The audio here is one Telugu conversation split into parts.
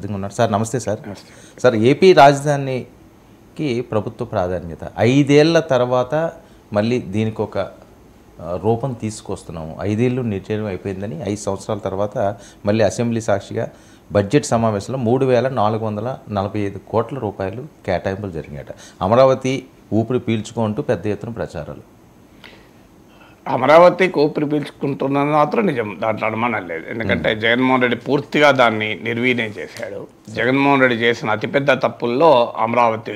సిద్ధంగా ఉన్నారు. సార్ నమస్తే సార్. సార్ ఏపీ రాజధానికి ప్రభుత్వ ప్రాధాన్యత 5 ఏళ్ల తర్వాత మళ్ళీ దీనికి ఒక రూపం తీసుకొస్తున్నాము. 5 ఏళ్ళు నిర్ణయం అయిపోయిందని 5 సంవత్సరాల తర్వాత మళ్ళీ అసెంబ్లీ సాక్షిగా బడ్జెట్ సమావేశంలో 3,445 కోట్ల రూపాయలు కేటాయింపులు జరిగాయట. అమరావతి ఊపిరి పీల్చుకుంటూ పెద్ద ఎత్తున ప్రచారాలు. అమరావతికి ఊపిరి పీల్చుకుంటున్నది మాత్రం నిజం, దాంట్లో అనుమానం లేదు. ఎందుకంటే జగన్మోహన్ రెడ్డి పూర్తిగా దాన్ని నిర్వీర్యం చేశాడు. జగన్మోహన్ రెడ్డి చేసిన అతిపెద్ద తప్పుల్లో అమరావతి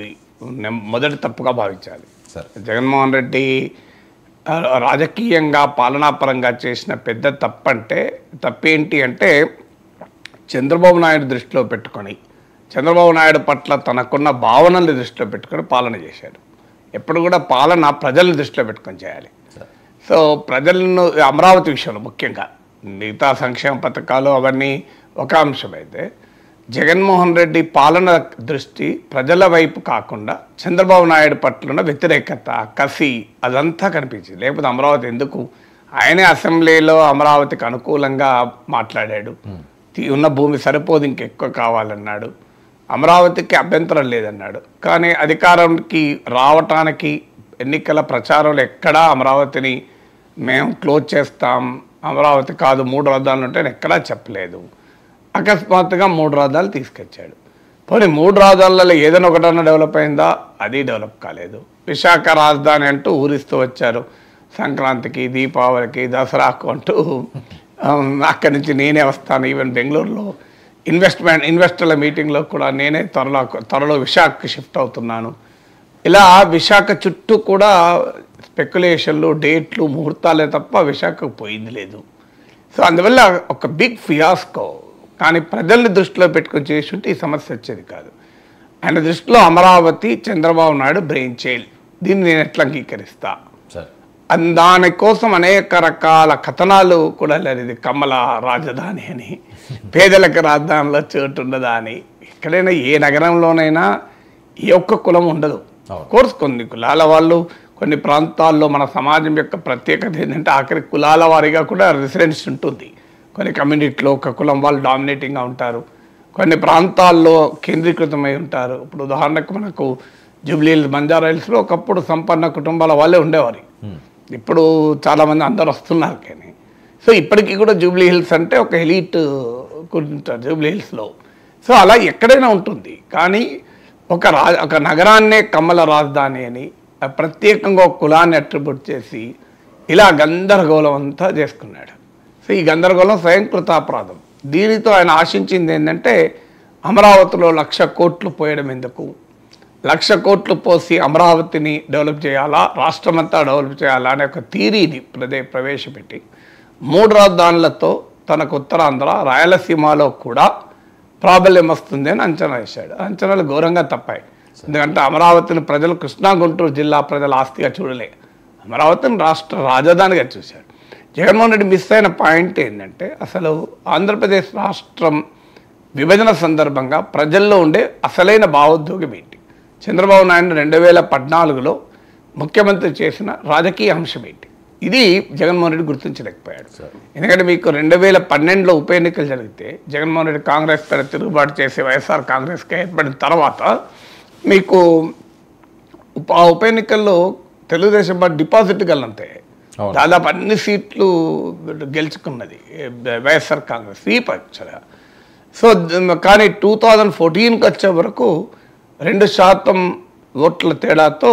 మొదటి తప్పుగా భావించాలి. జగన్మోహన్ రెడ్డి రాజకీయంగా పాలనాపరంగా చేసిన పెద్ద తప్పేంటి అంటే చంద్రబాబు నాయుడు దృష్టిలో పెట్టుకొని, చంద్రబాబు నాయుడు పట్ల తనకున్న భావనల్ని దృష్టిలో పెట్టుకొని పాలన చేశాడు. ఎప్పుడు కూడా పాలన ప్రజల్ని దృష్టిలో పెట్టుకొని చేయాలి. సో ప్రజలను అమరావతి విషయంలో ముఖ్యంగా మిగతా సంక్షేమ పథకాలు అవన్నీ ఒక అంశమైతే, జగన్మోహన్ రెడ్డి పాలన దృష్టి ప్రజల వైపు కాకుండా చంద్రబాబు నాయుడు పట్ల ఉన్న వ్యతిరేకత, కసి అదంతా కనిపించింది. లేకపోతే అమరావతి ఎందుకు, ఆయనే అసెంబ్లీలో అమరావతికి అనుకూలంగా మాట్లాడాడు. ఉన్న భూమి సరిపోదు, ఇంకెక్కువ కావాలన్నాడు. అమరావతికి అభ్యంతరం లేదన్నాడు. కానీ అధికారానికి రావటానికి ఎన్నికల ప్రచారంలో ఎక్కడా అమరావతిని మేము క్లోజ్ చేస్తాం, అమరావతి కాదు 3 రాజధానులు ఉంటే ఎక్కడా చెప్పలేదు. అకస్మాత్తుగా 3 రాజధానులు తీసుకొచ్చాడు. పోనీ 3 రాజధానులలో ఏదైనా ఒకటన్నా డెవలప్ అయిందా? అది డెవలప్ కాలేదు. విశాఖ రాజధాని అంటూ ఊరిస్తూ వచ్చారు. సంక్రాంతికి, దీపావళికి, దసరాకు అంటూ అక్కడి నుంచి నేనే వస్తాను. ఈవెన్ బెంగళూరులో ఇన్వెస్టర్ల మీటింగ్లో కూడా నేనే త్వరలో విశాఖకి షిఫ్ట్ అవుతున్నాను. ఇలా విశాఖ చుట్టూ కూడా స్పెక్యులేషన్లు, డేట్లు, ముహూర్తాలే తప్ప విశాఖకు పోయింది లేదు. సో అందువల్ల ఒక బిగ్ ఫియాస్కో. కానీ ప్రజల్ని దృష్టిలో పెట్టుకొని చేస్తుంటే ఈ సమస్య వచ్చేది కాదు. ఆయన దృష్టిలో అమరావతి చంద్రబాబు నాయుడు బ్రెయిన్ చైల్డ్. దీన్ని నేను ఎట్లా అంగీకరిస్తా? దానికోసం అనేక రకాల కథనాలు కూడా లేదు. ఇది కమల రాజధాని అని, పేదలకు రాజధానిలో చోటు ఉండదా అని. ఎక్కడైనా ఏ నగరంలోనైనా ఏ ఒక్క కులం ఉండదు. కోర్స్ కొన్ని కులాల వాళ్ళు కొన్ని ప్రాంతాల్లో మన సమాజం యొక్క ప్రత్యేకత ఏంటంటే ఆఖరి కులాల వారీగా కూడా రెసిడెన్స్ ఉంటుంది. కొన్ని కమ్యూనిటీలో ఒక కులం వాళ్ళు డామినేటింగ్గా ఉంటారు, కొన్ని ప్రాంతాల్లో కేంద్రీకృతమై ఉంటారు. ఇప్పుడు ఉదాహరణకు మనకు జూబ్లీ హిల్స్, బంజారా హిల్స్లో ఒకప్పుడు సంపన్న కుటుంబాల వాళ్ళే ఉండేవారు. ఇప్పుడు చాలామంది అందరు వస్తున్నారు. కానీ సో ఇప్పటికీ కూడా జూబ్లీ హిల్స్ అంటే ఒక ఎలీట్ ఉంటారు జూబ్లీ హిల్స్లో. సో అలా ఎక్కడైనా ఉంటుంది. కానీ ఒక నగరాన్నే కమ్మల రాజధాని అని ప్రత్యేకంగా ఒక కులాన్ని అట్రిబ్యూట్ చేసి ఇలా గందరగోళం అంతా చేసుకున్నాడు. సో ఈ గందరగోళం స్వయంకృతాపరాధం. దీనితో ఆయన ఆశించింది ఏంటంటే అమరావతిలో 1,00,000 కోట్లు పోయడం ఎందుకు, 1,00,000 కోట్లు పోసి అమరావతిని డెవలప్ చేయాలా, రాష్ట్రమంతా డెవలప్ చేయాలా అనే ఒక థీరీని ప్రవేశపెట్టి 3 రాజధానులతో తనకు ఉత్తరాంధ్ర, రాయలసీమలో కూడా ప్రాబల్యం వస్తుంది అని అంచనా వేశాడు. అంచనాలు ఘోరంగా తప్పాయి. ఎందుకంటే అమరావతిని ప్రజలు కృష్ణా గుంటూరు జిల్లా ప్రజల ఆస్తిగా చూడలే, అమరావతిని రాష్ట్ర రాజధానిగా చూశాడు. జగన్మోహన్ రెడ్డి మిస్ అయిన పాయింట్ ఏంటంటే అసలు ఆంధ్రప్రదేశ్ రాష్ట్రం విభజన సందర్భంగా ప్రజల్లో ఉండే అసలైన భావోద్వేగం ఏంటి, చంద్రబాబు నాయుడు 2014లో ముఖ్యమంత్రి చేసిన రాజకీయ అంశం ఏంటి, ఇది జగన్మోహన్ రెడ్డి గుర్తించలేకపోయాడు. ఎందుకంటే మీకు 2012లో ఉప ఎన్నికలు జరిగితే జగన్మోహన్ రెడ్డి కాంగ్రెస్ పైన తిరుగుబాటు చేసి వైఎస్ఆర్ కాంగ్రెస్గా ఏర్పడిన తర్వాత మీకు ఆ ఉప ఎన్నికల్లో తెలుగుదేశం పార్టీ డిపాజిట్ గల్లంతే దాదాపు అన్ని సీట్లు గెలుచుకున్నది వైఎస్ఆర్ కాంగ్రెస్ స్వీప్ యాక్చువల్గా. సో కానీ 2014కి వచ్చే వరకు 2% ఓట్ల తేడాతో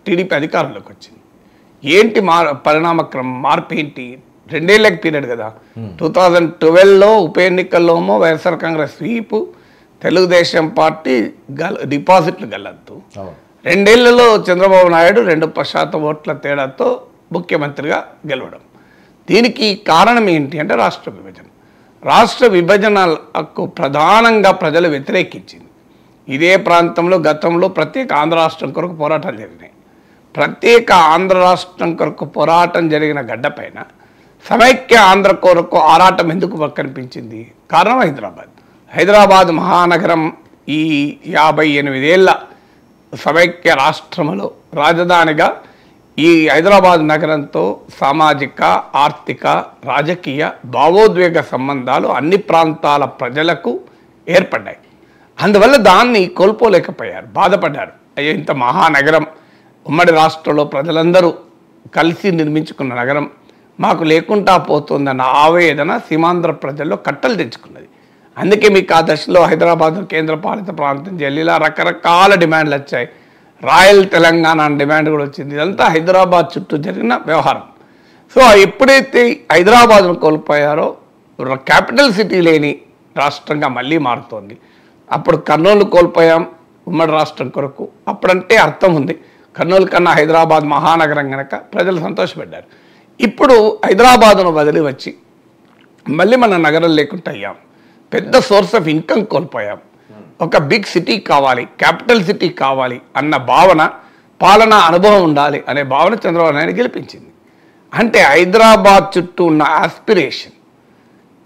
టీడీపీ అధికారంలోకి వచ్చింది. ఏంటి పరిణామక్రమం, మార్పు ఏంటి? 2 ఏళ్ళకి పీరియడ్ కదా. 2012లో ఉప ఎన్నికల్లోమో వైఎస్ఆర్ కాంగ్రెస్ స్వీపు, తెలుగుదేశం పార్టీ డిపాజిట్లు గల్లంతు. 2 ఏళ్లలో చంద్రబాబు నాయుడు 2% ఓట్ల తేడాతో ముఖ్యమంత్రిగా గెలవడం. దీనికి కారణం ఏంటి అంటే రాష్ట్ర విభజన. రాష్ట్ర విభజనకు ప్రధానంగా ప్రజలు వ్యతిరేకించింది. ఇదే ప్రాంతంలో గతంలో ప్రత్యేక ఆంధ్ర రాష్ట్రం కొరకు పోరాటాలు జరిగినాయి. ప్రత్యేక ఆంధ్ర రాష్ట్రం కొరకు పోరాటం జరిగిన గడ్డపైన సమైక్య ఆంధ్ర కొరకు ఆరాటం ఎందుకు కనిపించింది? కారణం హైదరాబాద్ మహానగరం ఈ 58 ఏళ్ల సమైక్య రాష్ట్రంలో రాజధానిగా ఈ హైదరాబాద్ నగరంతో సామాజిక, ఆర్థిక, రాజకీయ, భావోద్వేగ సంబంధాలు అన్ని ప్రాంతాల ప్రజలకు ఏర్పడ్డాయి. అందువల్ల దాన్ని కోల్పోలేకపోయారు, బాధపడ్డారు. అయ్యో, ఇంత మహానగరం, ఉమ్మడి రాష్ట్రంలో ప్రజలందరూ కలిసి నిర్మించుకున్న నగరం మాకు లేకుండా పోతుందన్న ఆవేదన సీమాంధ్ర ప్రజల్లో కట్టలు తెచ్చుకున్నది. అందుకే మీకు ఆ దశలో హైదరాబాద్ కేంద్రపాలిత ప్రాంతం జిల్లా రకరకాల డిమాండ్లు వచ్చాయి. రాయల్ తెలంగాణ అనే డిమాండ్ కూడా వచ్చింది. ఇదంతా హైదరాబాద్ చుట్టూ జరిగిన వ్యవహారం. సో ఎప్పుడైతే హైదరాబాద్ను కోల్పోయారో క్యాపిటల్ సిటీ లేని రాష్ట్రంగా మళ్ళీ మారుతోంది. అప్పుడు కర్నూలు కోల్పోయాం ఉమ్మడి రాష్ట్రం కొరకు. అప్పుడంటే అర్థం ఉంది, కర్నూలు కన్నా హైదరాబాద్ మహానగరం కనుక ప్రజలు సంతోషపడ్డారు. ఇప్పుడు హైదరాబాద్ను వదిలి వచ్చి మళ్ళీ మన నగరం లేకుండా అయ్యాం. పెద్ద సోర్స్ ఆఫ్ ఇన్కమ్ కోల్పోయాం. ఒక బిగ్ సిటీ కావాలి, క్యాపిటల్ సిటీ కావాలి అన్న భావన, పాలనా అనుభవం ఉండాలి అనే భావన చంద్రబాబు నాయుడు గెలిపించింది. అంటే హైదరాబాద్ చుట్టూ ఉన్న ఆస్పిరేషన్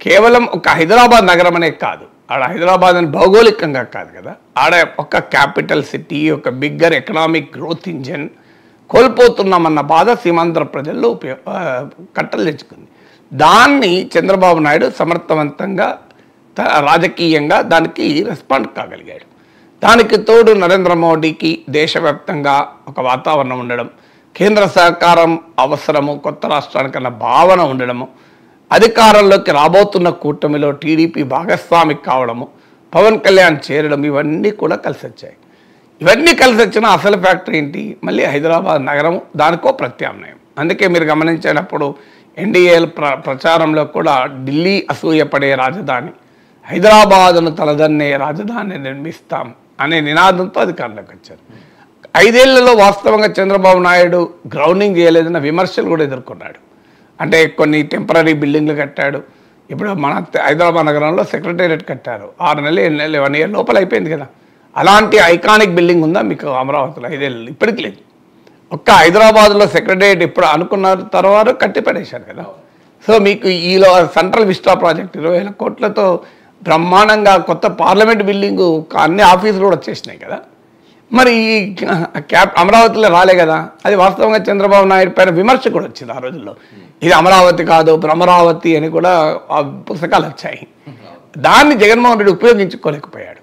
కేవలం ఒక హైదరాబాద్ నగరం అనే కాదు, ఆడ హైదరాబాద్ అని భౌగోళికంగా కాదు కదా, ఆడ ఒక క్యాపిటల్ సిటీ, ఒక బిగ్గర్ ఎకనామిక్ గ్రోత్ ఇంజన్ కోల్పోతున్నామన్న బాధ సీమాంధ్ర ప్రజల్లో కట్టలు తెచ్చుకుంది. దాన్ని చంద్రబాబు నాయుడు సమర్థవంతంగా రాజకీయంగా దానికి రెస్పాండ్ కాగలిగాడు. దానికి తోడు నరేంద్ర మోడీకి దేశవ్యాప్తంగా ఒక వాతావరణం ఉండడం, కేంద్ర సహకారం అవసరము, కొత్త రాష్ట్రానికన్నా భావన ఉండడము, అధికారంలోకి రాబోతున్న కూటమిలో టీడీపీ భాగస్వామి కావడము, పవన్ కళ్యాణ్ చేరడం, ఇవన్నీ కూడా కలిసి వచ్చాయి. ఇవన్నీ కలిసి వచ్చిన అసలు ఫ్యాక్టరీ ఏంటి? మళ్ళీ హైదరాబాద్ నగరం, దానికో ప్రత్యామ్నాయం. అందుకే మీరు గమనించినప్పుడు ఎన్డీఏ ప్రచారంలో కూడా ఢిల్లీ అసూయపడే రాజధాని, హైదరాబాదును తలదన్నే రాజధాని నిర్మిస్తాం అనే నినాదంతో అధికారంలోకి వచ్చారు. 5 ఏళ్లలో వాస్తవంగా చంద్రబాబు నాయుడు గ్రౌండింగ్ చేయలేదన్న విమర్శలు కూడా ఎదుర్కొన్నాడు. అంటే కొన్ని టెంపరీ బిల్డింగ్లు కట్టాడు. ఇప్పుడు మన హైదరాబాద్ నగరంలో సెక్రటేరియట్ కట్టారు. 6 నెలలు 7 నెలలు 1 ఇయర్ లోపల అయిపోయింది కదా. అలాంటి ఐకానిక్ బిల్డింగ్ ఉందా మీకు అమరావతిలో? 5 ఏళ్ళు ఇప్పటికి లేదు. ఒక్క హైదరాబాద్లో సెక్రటేరియట్ ఎప్పుడు అనుకున్న తర్వాత కట్టి పడేశారు కదా. సో మీకు ఈలో సెంట్రల్ విస్టా ప్రాజెక్ట్ 20,000 కోట్లతో బ్రహ్మాండంగా కొత్త పార్లమెంట్ బిల్డింగు, అన్ని ఆఫీసులు కూడా వచ్చేసినాయి కదా. మరి ఈ అమరావతిలో రాలే కదా. అది వాస్తవంగా చంద్రబాబు నాయుడు పైన విమర్శ కూడా వచ్చింది ఆ రోజుల్లో. ఇది అమరావతి కాదు భ్రమరావతి అని కూడా ఆ పుస్తకాలు వచ్చాయి. దాన్ని జగన్మోహన్ రెడ్డి ఉపయోగించుకోలేకపోయాడు.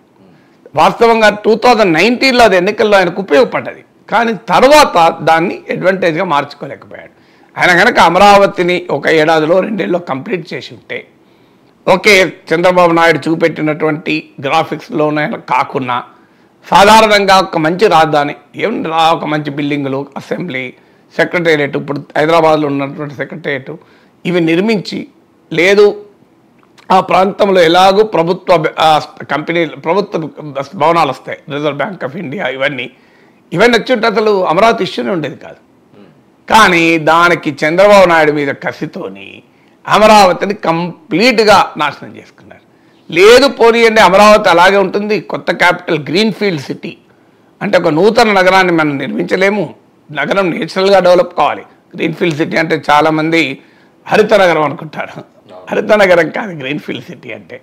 వాస్తవంగా 2019లో అది ఎన్నికల్లో ఆయనకు ఉపయోగపడ్డది, కానీ తర్వాత దాన్ని అడ్వాంటేజ్గా మార్చుకోలేకపోయాడు. ఆయన కనుక అమరావతిని ఒక ఏడాదిలో 2 ఏళ్ళలో కంప్లీట్ చేసి ఉంటే, ఓకే, చంద్రబాబు నాయుడు చూపెట్టినటువంటి గ్రాఫిక్స్లోనే కాకుండా సాధారణంగా ఒక మంచి రాజధాని, ఒక మంచి బిల్డింగులు, అసెంబ్లీ, సెక్రటేరియట్, ఇప్పుడు హైదరాబాద్లో ఉన్నటువంటి సెక్రటేరియట్, ఇవి నిర్మించి, లేదు ఆ ప్రాంతంలో ఎలాగూ ప్రభుత్వ కంపెనీలు, ప్రభుత్వ భవనాలు వస్తాయి, రిజర్వ్ బ్యాంక్ ఆఫ్ ఇండియా, ఇవన్నీ వచ్చుంటే అసలు అమరావతి ఇష్యూనే ఉండేది కాదు. కానీ దానికి చంద్రబాబు నాయుడు మీద కసితోని అమరావతిని కంప్లీట్గా నాశనం చేసుకున్నారు. లేదు పోనీయండి, అమరావతి అలాగే ఉంటుంది, కొత్త క్యాపిటల్ గ్రీన్ఫీల్డ్ సిటీ అంటే ఒక నూతన నగరాన్ని మనం నిర్మించలేము, నగరం నేచురల్గా డెవలప్ కావాలి. గ్రీన్ఫీల్డ్ సిటీ అంటే చాలామంది హరిత నగరం అనుకుంటారు. హరిత నగరం కాదు గ్రీన్ఫీల్డ్ సిటీ అంటే.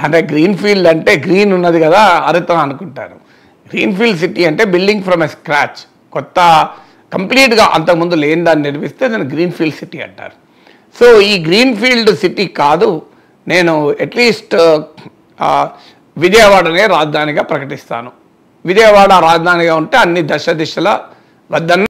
అంటే గ్రీన్ఫీల్డ్ అంటే గ్రీన్ ఉన్నది కదా, హరితం అనుకుంటారు. గ్రీన్ఫీల్డ్ సిటీ అంటే బిల్డింగ్ ఫ్రమ్ ఎ స్క్రాచ్, కొత్త కంప్లీట్గా అంతకుముందు లేని దాన్ని నిర్మిస్తే దాన్ని గ్రీన్ఫీల్డ్ సిటీ అంటారు. సో ఈ గ్రీన్ఫీల్డ్ సిటీ కాదు, నేను అట్లీస్ట్ విజయవాడనే రాజధానిగా ప్రకటిస్తాను. విజయవాడ రాజధానిగా ఉంటే అన్ని దశ దిశల వద్దన్న